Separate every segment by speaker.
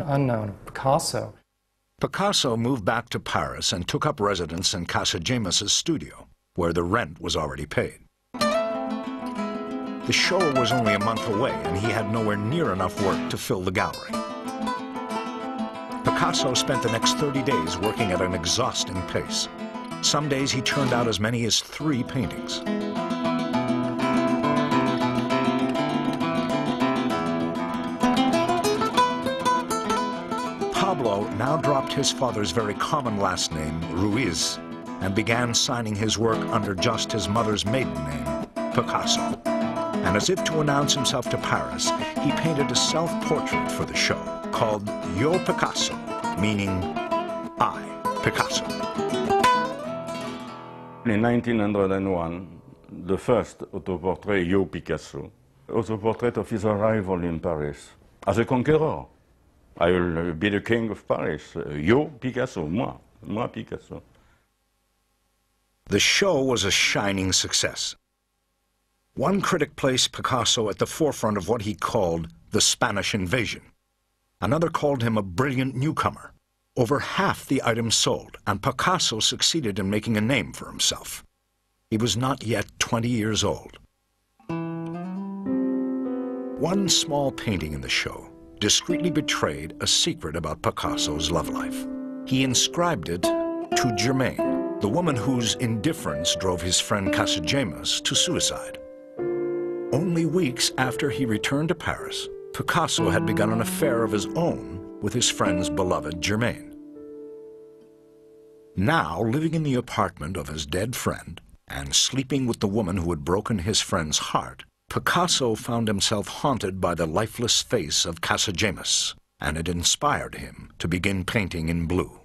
Speaker 1: unknown Picasso.
Speaker 2: Picasso moved back to Paris and took up residence in Casagemas's studio, where the rent was already paid. The show was only a month away, and he had nowhere near enough work to fill the gallery. Picasso spent the next 30 days working at an exhausting pace. Some days he turned out as many as 3 paintings. Pablo now dropped his father's very common last name, Ruiz, and began signing his work under just his mother's maiden name, Picasso. And as if to announce himself to Paris, he painted a self-portrait for the show called Yo Picasso, meaning I, Picasso.
Speaker 3: In 1901, the first autoportrait, Yo Picasso, was a portrait of his arrival in Paris as a conqueror. I will be the king of Paris. Yo Picasso, moi Picasso.
Speaker 2: The show was a shining success. One critic placed Picasso at the forefront of what he called the Spanish invasion. Another called him a brilliant newcomer. Over half the items sold, and Picasso succeeded in making a name for himself. He was not yet 20 years old. One small painting in the show discreetly betrayed a secret about Picasso's love life. He inscribed it to Germaine, the woman whose indifference drove his friend Casagemas to suicide. Only weeks after he returned to Paris, Picasso had begun an affair of his own with his friend's beloved Germaine. Now, living in the apartment of his dead friend and sleeping with the woman who had broken his friend's heart, Picasso found himself haunted by the lifeless face of Casagemas, and it inspired him to begin painting in blue.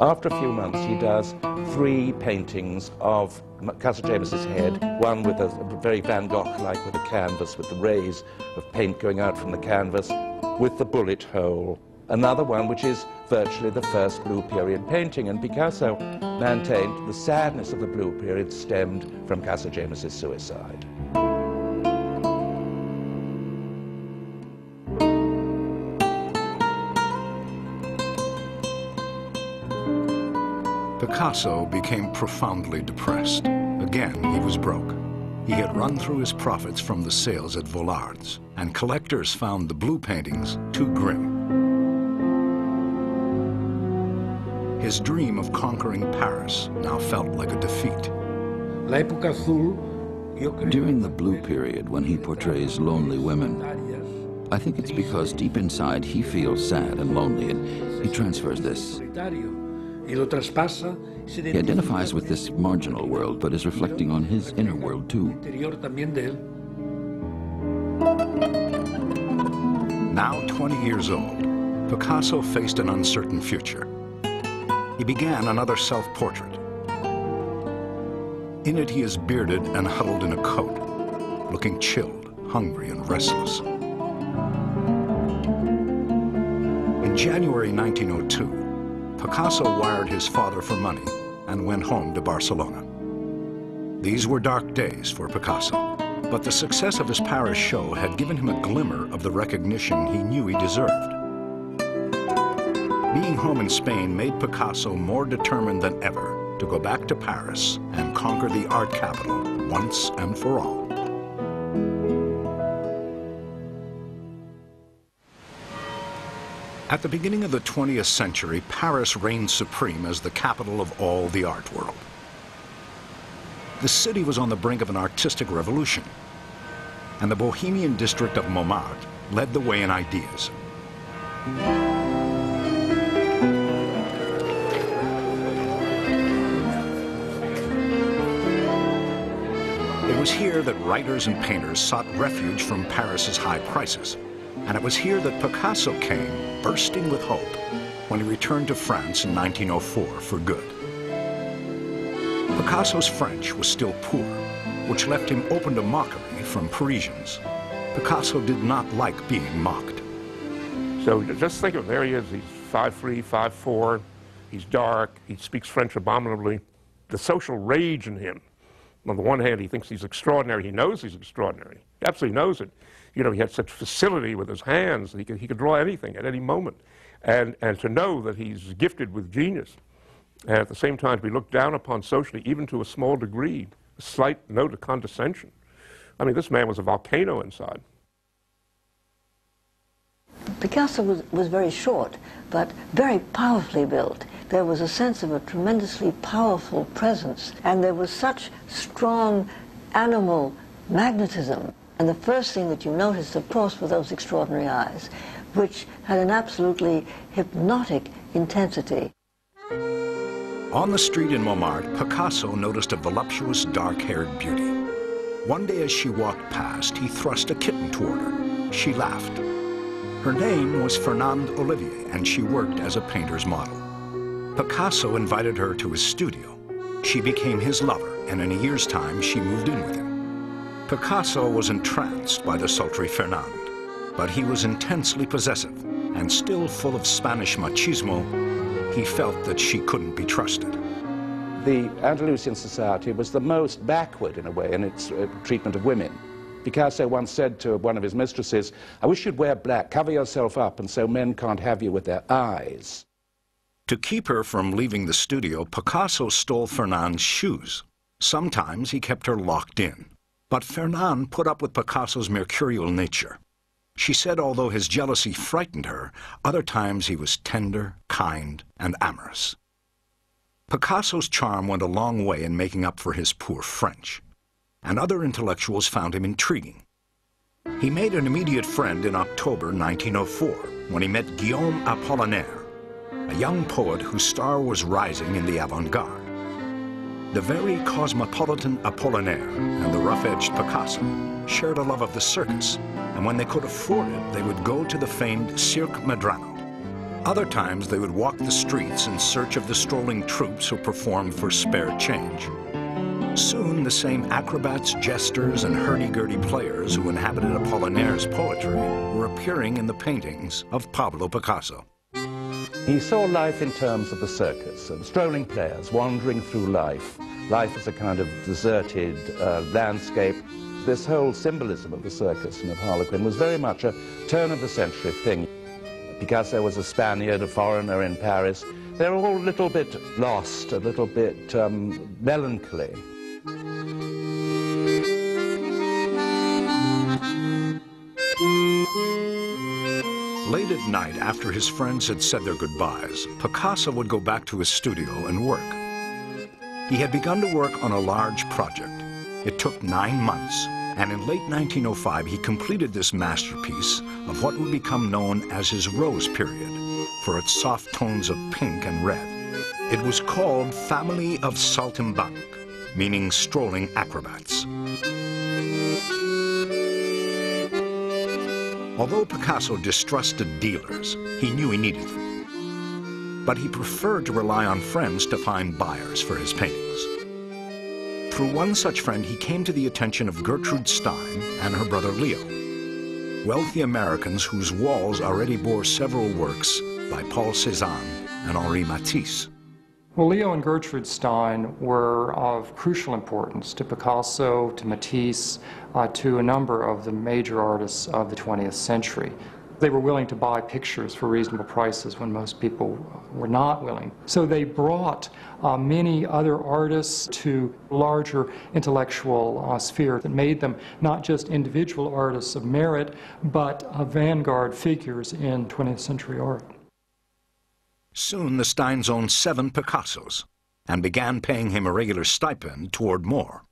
Speaker 4: After a few months, he does 3 paintings of Casagemas's head, one with a very Van Gogh-like with a canvas, with the rays of paint going out from the canvas, with the bullet hole. Another one which is virtually the first Blue Period painting, and Picasso maintained the sadness of the Blue Period stemmed from Casagemas's suicide.
Speaker 2: Picasso became profoundly depressed. Again, he was broke. He had run through his profits from the sales at Vollard's, and collectors found the blue paintings too grim. His dream of conquering Paris now felt like a defeat.
Speaker 5: During the Blue Period, when he portrays lonely women, I think it's because deep inside he feels sad and lonely, and he transfers this. He identifies with this marginal world, but is reflecting on his inner world too.
Speaker 2: Now 20 years old, Picasso faced an uncertain future. He began another self-portrait. In it, he is bearded and huddled in a coat, looking chilled, hungry, and restless. In January 1902, Picasso wired his father for money and went home to Barcelona. These were dark days for Picasso, but the success of his Paris show had given him a glimmer of the recognition he knew he deserved. Being home in Spain made Picasso more determined than ever to go back to Paris and conquer the art capital once and for all. At the beginning of the 20th century, Paris reigned supreme as the capital of all the art world. The city was on the brink of an artistic revolution, and the bohemian district of Montmartre led the way in ideas. It was here that writers and painters sought refuge from Paris's high prices, and it was here that Picasso came, bursting with hope, when he returned to France in 1904 for good. Picasso's French was still poor, which left him open to mockery from Parisians. Picasso did not like being mocked.
Speaker 6: So just think of, there he is, he's 5'3", 5'4", he's dark, he speaks French abominably. The social rage in him, on the one hand, he thinks he's extraordinary, he knows he's extraordinary, he absolutely knows it. You know, he had such facility with his hands that he could draw anything at any moment. And to know that he's gifted with genius, and at the same time to be looked down upon socially, even to a small degree, a slight note of condescension. I mean, this man was a volcano inside.
Speaker 1: Picasso was very short, but very powerfully built. There was a sense of a tremendously powerful presence, and there was such strong animal magnetism. And the first thing that you noticed, of course, were those extraordinary eyes, which had an absolutely hypnotic intensity.
Speaker 2: On the street in Montmartre, Picasso noticed a voluptuous, dark-haired beauty. One day as she walked past, he thrust a kitten toward her. She laughed. Her name was Fernande Olivier, and she worked as a painter's model. Picasso invited her to his studio. She became his lover, and in a year's time, she moved in with him. Picasso was entranced by the sultry Fernande, but he was intensely possessive, and still full of Spanish machismo. He felt that she couldn't be trusted.
Speaker 4: The Andalusian society was the most backward, in a way, in its treatment of women. Picasso once said to one of his mistresses, "I wish you'd wear black, cover yourself up, and so men can't have you with their eyes."
Speaker 2: To keep her from leaving the studio, Picasso stole Fernande's shoes. Sometimes he kept her locked in. But Fernande put up with Picasso's mercurial nature. She said although his jealousy frightened her, other times he was tender, kind, and amorous. Picasso's charm went a long way in making up for his poor French, and other intellectuals found him intriguing. He made an immediate friend in October 1904 when he met Guillaume Apollinaire, a young poet whose star was rising in the avant-garde. The very cosmopolitan Apollinaire and the rough-edged Picasso shared a love of the circus, and when they could afford it, they would go to the famed Cirque Medrano. Other times, they would walk the streets in search of the strolling troupes who performed for spare change. Soon, the same acrobats, jesters, and hurdy-gurdy players who inhabited Apollinaire's poetry were appearing in the paintings of Pablo Picasso.
Speaker 4: He saw life in terms of the circus, and strolling players wandering through life as a kind of deserted landscape. This whole symbolism of the circus and of Harlequin was very much a turn-of-the-century thing. Picasso was a Spaniard, a foreigner in Paris. They're all a little bit lost, a little bit melancholy.
Speaker 2: Late at night, after his friends had said their goodbyes, Picasso would go back to his studio and work. He had begun to work on a large project. It took 9 months, and in late 1905 he completed this masterpiece of what would become known as his Rose period, for its soft tones of pink and red. It was called Family of Saltimbanque, meaning strolling acrobats. Although Picasso distrusted dealers, he knew he needed them. But he preferred to rely on friends to find buyers for his paintings. Through one such friend, he came to the attention of Gertrude Stein and her brother Leo, wealthy Americans whose walls already bore several works by Paul Cézanne and Henri Matisse.
Speaker 7: Well, Leo and Gertrude Stein were of crucial importance to Picasso, to Matisse, to a number of the major artists of the 20th century. They were willing to buy pictures for reasonable prices when most people were not willing. So they brought many other artists to a larger intellectual sphere that made them not just individual artists of merit, but vanguard figures in 20th century art.
Speaker 2: Soon the Steins owned 7 Picassos and began paying him a regular stipend toward more.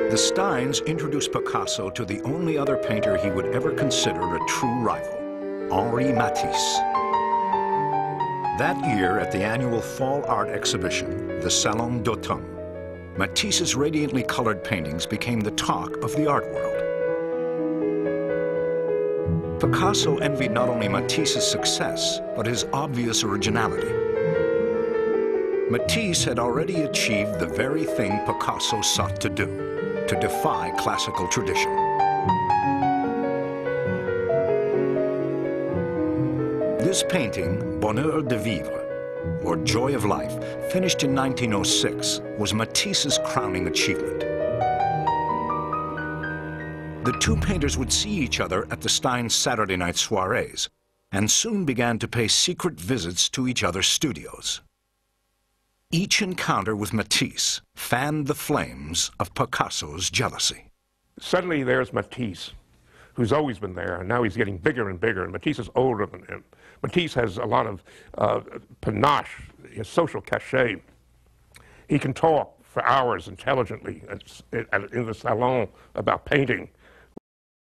Speaker 2: The Steins introduced Picasso to the only other painter he would ever consider a true rival, Henri Matisse. That year, at the annual Fall Art Exhibition, the Salon d'Automne, Matisse's radiantly colored paintings became the talk of the art world. Picasso envied not only Matisse's success, but his obvious originality. Matisse had already achieved the very thing Picasso sought to do, to defy classical tradition. This painting, Bonheur de Vivre, or Joy of Life, finished in 1906, was Matisse's crowning achievement. The two painters would see each other at the Stein's Saturday night soirees, and soon began to pay secret visits to each other's studios. Each encounter with Matisse fanned the flames of Picasso's jealousy.
Speaker 6: Suddenly there's Matisse, who's always been there, and now he's getting bigger and bigger, and Matisse is older than him. Matisse has a lot of panache, his social cachet. He can talk for hours intelligently in the salon about painting,